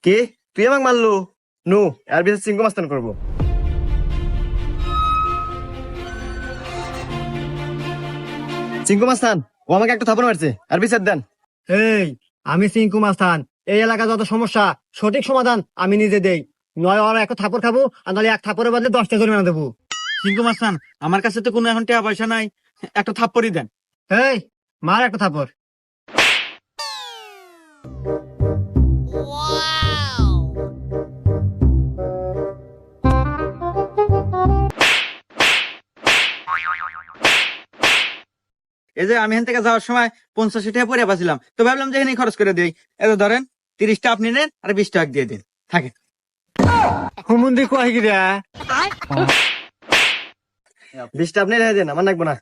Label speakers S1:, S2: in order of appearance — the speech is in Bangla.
S1: কে তুই আমাকে মারলো? নো, এর বিচার চিঙ্কু মাস্তান করবো। চিঙ্কু মাস্তান, ও আমাকে একটা থাপড় মারছে, আর বিচার দেন।
S2: এই, আমি সিংকু মাস্তান। এই এলাকা যত সমস্যা সঠিক সমাধান আমি নিজে দেই। নয় ওরা এক থাপড় খাবো, আর নাহলে এক থাপড়ের বদলে 10টা জরিমানা দেবো।
S3: সিংকু মাস্তান, আমার কাছে তো কোনো এখন টাকা পয়সা নাই, একটা থাপ্পড়ই দেন।
S2: এই, মার একটা থাপড়।
S3: এই যে আমি এখান থেকে যাওয়ার সময় 85 টাকা পরে পাচ্ছিলাম, তো ভাবলাম যে এখানে খরচ করে দিই। এত ধরেন 30টা আপনি নেন আর 20 টাকা দিয়ে দিন, থাকে।
S2: হুমুন্দি কয় গিরা?
S1: 20টা আপনি রেখে দেন, আমার লাগবো না।